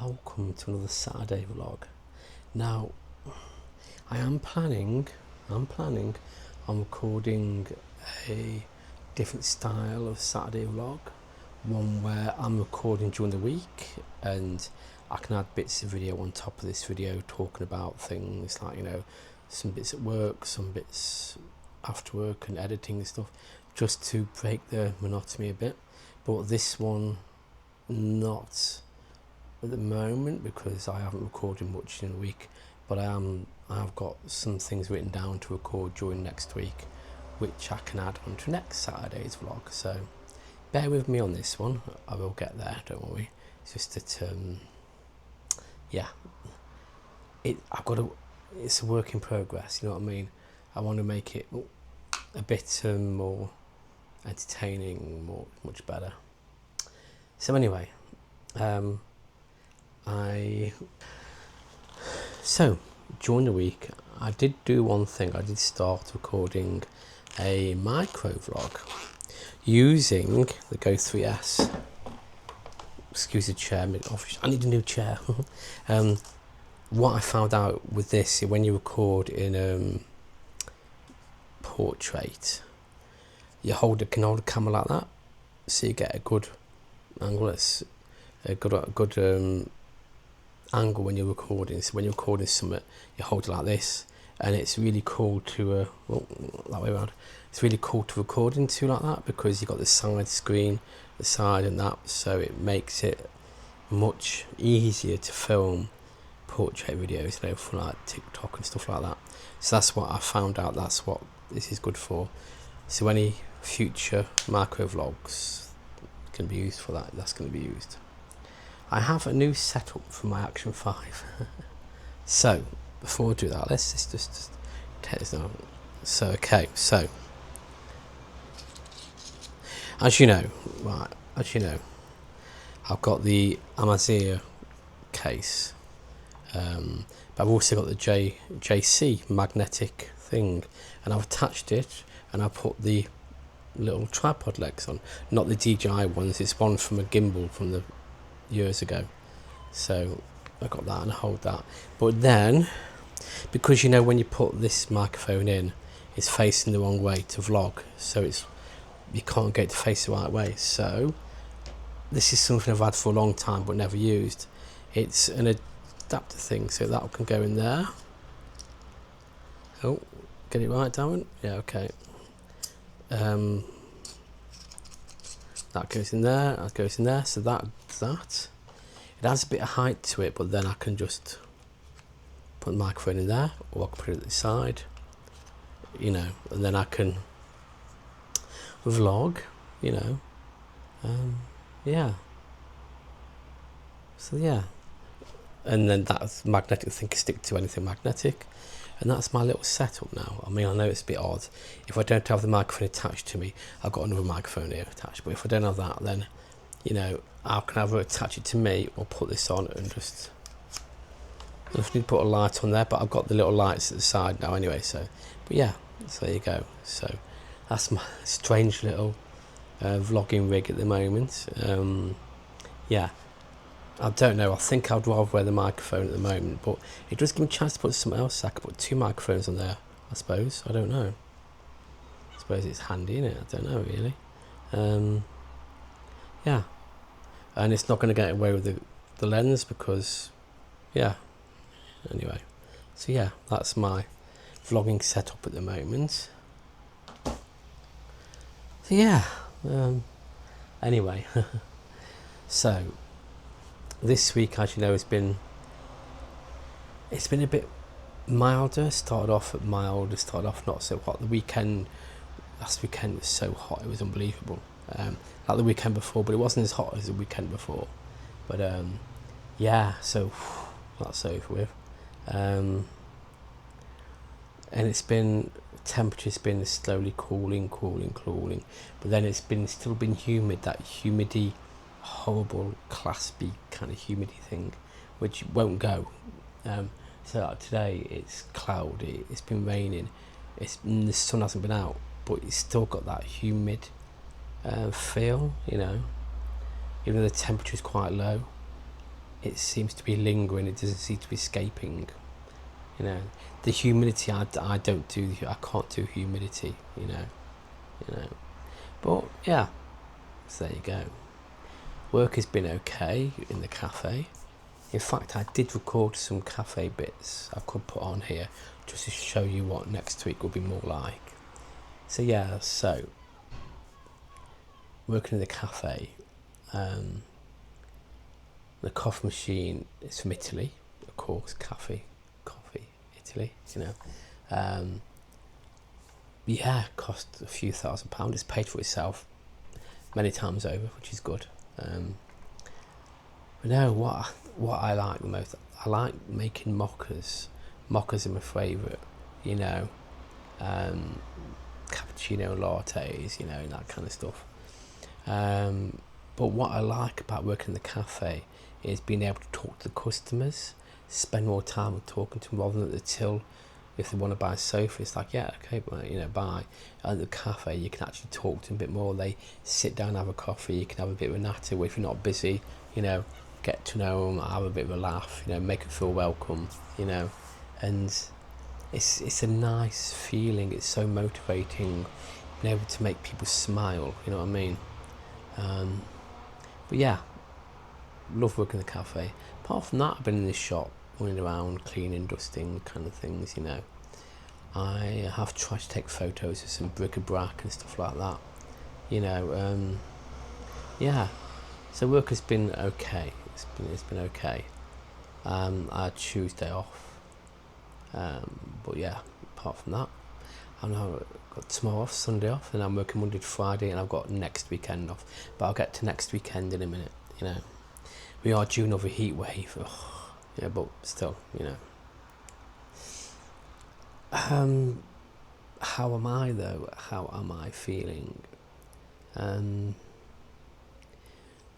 welcome to another Saturday vlog. Now, I am planning on recording a different style of Saturday vlog, one where I'm recording during the week and I can add bits of video on top of this video talking about things like, some bits at work, some bits after work and editing and stuff, just to break the monotony a bit. But this one, not at the moment, because I haven't recorded much in a week, but I've got some things written down to record during next week, which I can add on to next Saturday's vlog. So bear with me on this one. I will get there, don't worry. It's just that it's a work in progress, you know what I mean? I want to make it a bit more entertaining, much better. So anyway, so during the week I did do one thing. I did start recording a micro vlog using the Go 3S. Excuse the chair, I need a new chair. What I found out with this, when you record in portrait, you can hold a camera like that, so you get a good angle. It's a good angle when you're recording. So when you're recording something, you hold it like this, and it's really cool to that way around. It's really cool to record into like that, because you've got the side screen, the side and that, so it makes it much easier to film portrait videos, for like TikTok and stuff like that. So that's what I found out, that's what this is good for. So any future micro vlogs can be used for that. That's going to be used. I have a new setup for my Action 5. So before I do that, let's just take this down. So as you know, I've got the Amazir case, but I've also got the JC magnetic thing, and I've attached it, and I put the little tripod legs on, not the DJI ones. It's one from a gimbal from the years ago, so I got that and I hold that. But then, because when you put this microphone in, it's facing the wrong way to vlog, so you can't get it to face the right way. So this is something I've had for a long time but never used. It's an adapter thing, so that can go in there. Oh, get it right, Darren? Yeah, okay. That goes in there, that goes in there, so that it has a bit of height to it, but then I can just put the microphone in there, or I can put it at the side, and then I can vlog, so yeah, and then that magnetic thing can stick to anything magnetic. And that's my little setup now. I mean, I know it's a bit odd. If I don't have the microphone attached to me, I've got another microphone here attached. But if I don't have that, then, I can either attach it to me or put this on and just... I need to put a light on there, but I've got the little lights at the side now anyway. So, but yeah, so there you go. So that's my strange little vlogging rig at the moment. Yeah. I don't know, I think I'd rather wear the microphone at the moment, but it does give me a chance to put something else. I could put two microphones on there, I suppose. I don't know. I suppose it's handy, isn't it? I don't know, really. Yeah. And it's not going to get away with the lens because, yeah. Anyway. So, yeah, that's my vlogging setup at the moment. So, yeah. Anyway. So... this week, as you know, it's been a bit milder. Started off at mild, started off not so hot. Last weekend was so hot, it was unbelievable. Like the weekend before, but it wasn't as hot as the weekend before. But yeah, so that's over with. And temperature's been slowly cooling. But then it's still been humid, that humidity, horrible Class B kind of humidity thing, which won't go. So like today it's cloudy, it's been raining, the sun hasn't been out, but it's still got that humid feel, even though the temperature is quite low. it seems to be lingering. It doesn't seem to be escaping. You know, the humidity. I don't do. I can't do humidity. You know. But yeah, so there you go. Work has been okay in the cafe. In fact, I did record some cafe bits I could put on here just to show you what next week will be more like. So yeah, so working in the cafe, the coffee machine is from Italy, of course, coffee, Italy, yeah, it cost a few £1,000s. It's paid for itself many times over, which is good. But no, what I like the most, I like making mochas. Mochas are my favourite, cappuccino lattes, and that kind of stuff. But what I like about working in the cafe is being able to talk to the customers, spend more time talking to them rather than at the till. If they want to buy a sofa, it's like, yeah, okay, buy. At the cafe, you can actually talk to them a bit more. They sit down, have a coffee, you can have a bit of a natter. If you're not busy, get to know them, have a bit of a laugh, make them feel welcome, and it's a nice feeling. It's so motivating, being able to make people smile, you know what I mean? But yeah, love working in the cafe. Apart from that, I've been in the shop, running around, cleaning, dusting, kind of things, I have tried to take photos of some bric-a-brac and stuff like that, yeah. So work has been okay. It's been okay. I had Tuesday off, but yeah, apart from that, I've now got tomorrow off, Sunday off, and I'm working Monday to Friday, and I've got next weekend off. But I'll get to next weekend in a minute. We are due another heat wave. Yeah, but still, How am I though? How am I feeling?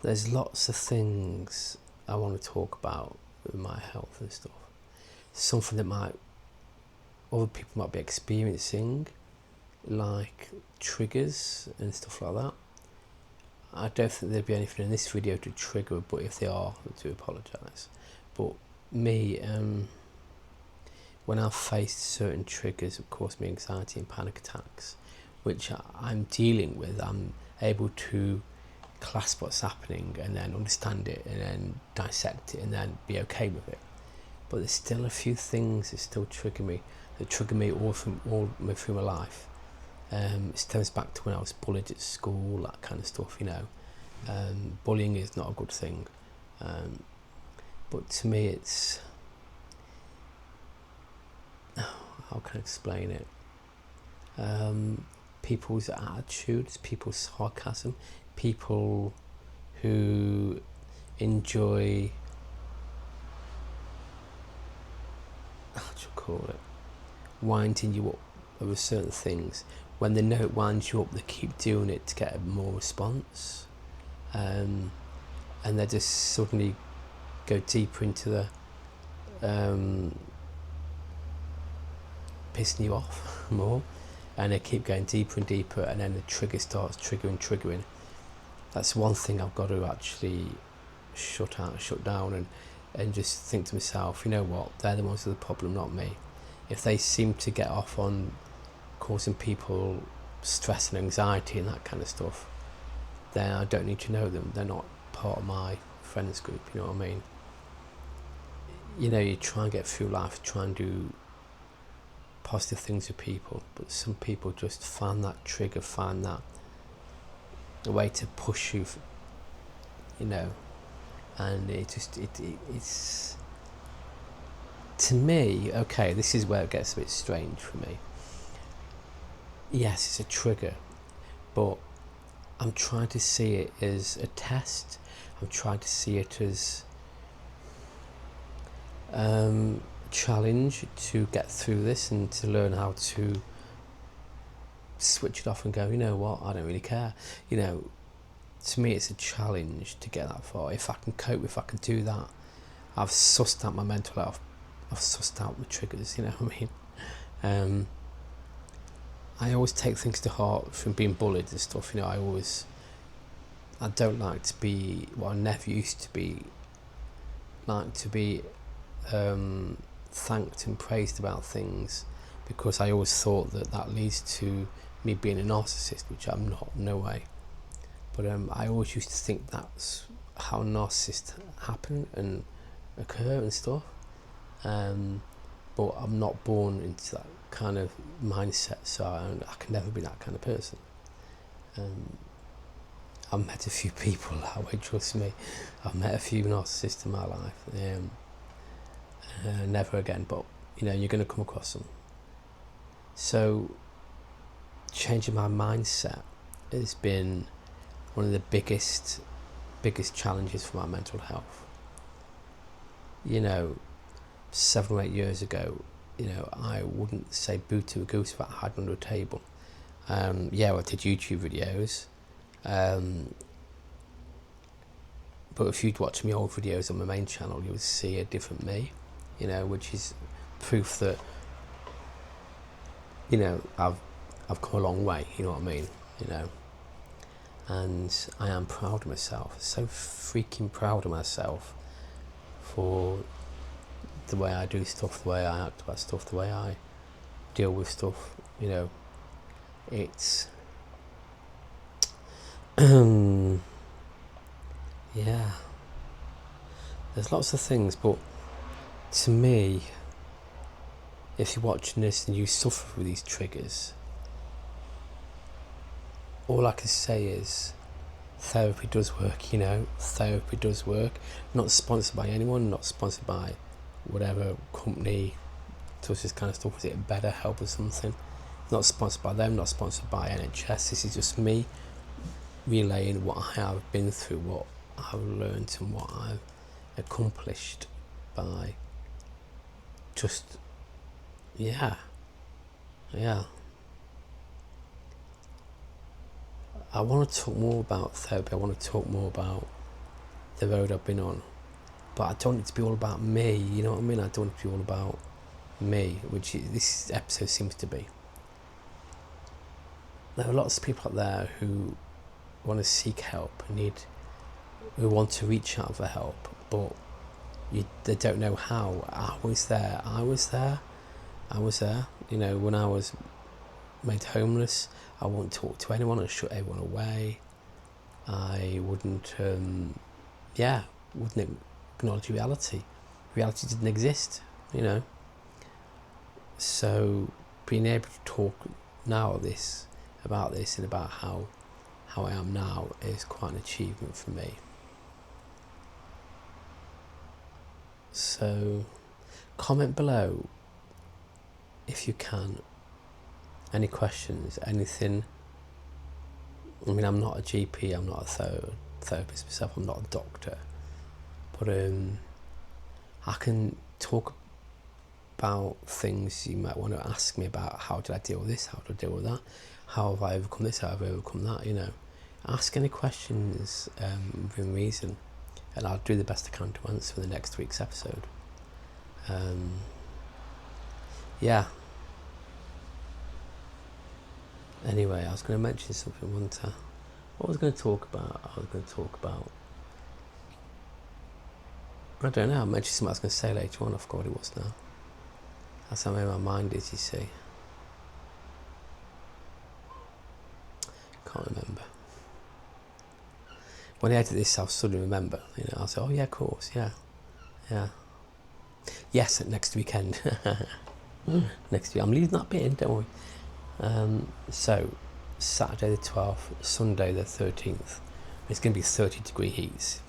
There's lots of things I want to talk about with my health and stuff. Something that other people might be experiencing, like triggers and stuff like that. I don't think there'd be anything in this video to trigger, but if they are, I do apologise. But me, when I've faced certain triggers that cause me anxiety and panic attacks, which I'm dealing with, I'm able to clasp what's happening and then understand it and then dissect it and then be okay with it. But there's still a few things that still trigger me all through my life. It stems back to when I was bullied at school, that kind of stuff, Bullying is not a good thing. But to me it's, how can I explain it? People's attitudes, people's sarcasm, people who enjoy, how do you call it, winding you up over certain things. When they know it winds you up, they keep doing it to get more response, and they just suddenly go deeper into the pissing you off more, and they keep going deeper and deeper, and then the trigger starts triggering. That's one thing I've got to actually shut down and just think to myself, you know what, they're the ones with the problem, not me. If they seem to get off on causing people stress and anxiety and that kind of stuff, then I don't need to know them. They're not part of my friends group, you know what I mean? You try and get through life, try and do positive things with people, but some people just find that trigger, find that a way to push you, and it's, to me, okay, this is where it gets a bit strange for me. Yes, it's a trigger, but I'm trying to see it as a test. I'm trying to see it as challenge to get through this and to learn how to switch it off and go, you know what, I don't really care. To me it's a challenge to get that far. If I can cope, if I can do that, I've sussed out my mental health, I've sussed out the triggers, you know what I mean? I always take things to heart from being bullied and stuff, I don't like to be, well, I never used to be, like to be thanked and praised about things, because I always thought that leads to me being a narcissist, which I'm not, no way. But I always used to think that's how narcissists happen and occur and stuff. But I'm not born into that kind of mindset, so I can never be that kind of person. I've met a few people that way, trust me. I've met a few narcissists in my life. Never again, but you're going to come across them. So changing my mindset has been one of the biggest challenges for my mental health. 7 or 8 years ago, I wouldn't say boo to a goose if I had under a table. I did YouTube videos, but if you'd watch my old videos on my main channel, you would see a different me, which is proof that, I've come a long way, you know what I mean, and I am proud of myself, so freaking proud of myself for the way I do stuff, the way I act about stuff, the way I deal with stuff, it's yeah, there's lots of things, but to me, if you're watching this and you suffer with these triggers, all I can say is therapy does work, therapy does work. Not sponsored by anyone, not sponsored by whatever company does this kind of stuff. Is it BetterHelp or something? Not sponsored by them, not sponsored by NHS. This is just me relaying what I have been through, what I've learned and what I've accomplished by just I want to talk more about therapy. I want to talk more about the road I've been on, but I don't want it to be all about me, you know what I mean? I don't want it to be all about me, which this episode seems to be. There are lots of people out there who want to seek help, who want to reach out for help, but they don't know how. I was there. When I was made homeless, I wouldn't talk to anyone and shut everyone away. I wouldn't acknowledge reality. Reality didn't exist, So being able to talk now about this and about how I am now is quite an achievement for me. So comment below if you can. Any questions, anything. I mean, I'm not a GP, I'm not a therapist myself, I'm not a doctor, but I can talk about things you might want to ask me about. How did I deal with this? How did I deal with that? How have I overcome this? How have I overcome that? Ask any questions within reason, and I'll do the best I can to answer for the next week's episode. Anyway, I was going to mention something, wasn't I? What was I going to talk about? I don't know. I mentioned something I was going to say later on. I forgot what it was now. That's how my mind is, you see. Can't remember. When I edit this, I'll suddenly remember. I'll say, oh yeah, of course, yeah. Yes, next weekend. Next week. I'm leaving that bit in, don't worry. So Saturday the 12th, Sunday the 13th, it's going to be 30-degree heats,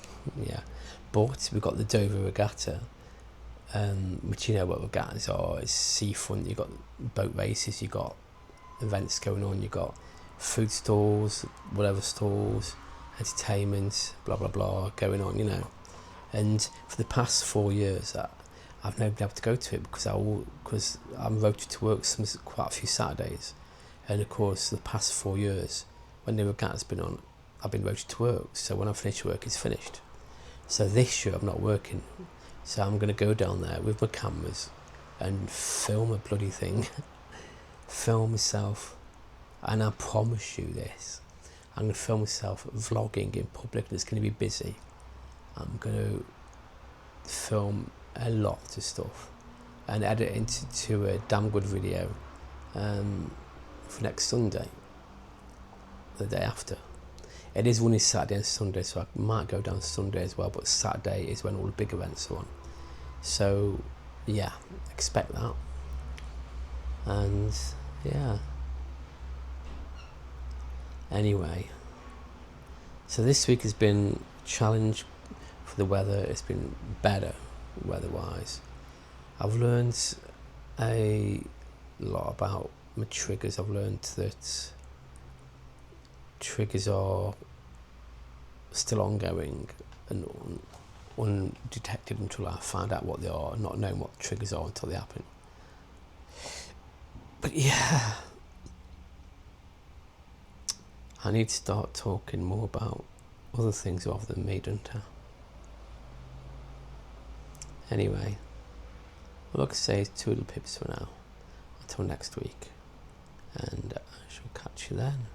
but we've got the Dover Regatta, which what regattas are. It's seafront, you've got boat races, you've got events going on, you've got food stalls, whatever stalls, entertainment, blah blah blah going on, and for the past 4 years I've never been able to go to it because I'm rotated to work quite a few Saturdays, and of course the past 4 years when the regatta's been on, I've been rotated to work, so when I finish work it's finished. So this year I'm not working, so I'm going to go down there with my cameras and film a bloody thing, film myself, and I promise you this, I'm going to film myself vlogging in public, and it's going to be busy. I'm going to film a lot of stuff and edit it into a damn good video for next Sunday, the day after. It is only Saturday and Sunday, so I might go down Sunday as well, but Saturday is when all the big events are on. So yeah, expect that. And yeah, anyway, so this week has been a challenge for the weather. It's been better weather-wise. I've learned a lot about my triggers. I've learned that triggers are still ongoing and undetected until I find out what they are, not knowing what triggers are until they happen. But yeah, I need to start talking more about other things rather than me, don't I? Anyway, all I can say is toodle pips for now. Until next week, and I shall catch you then.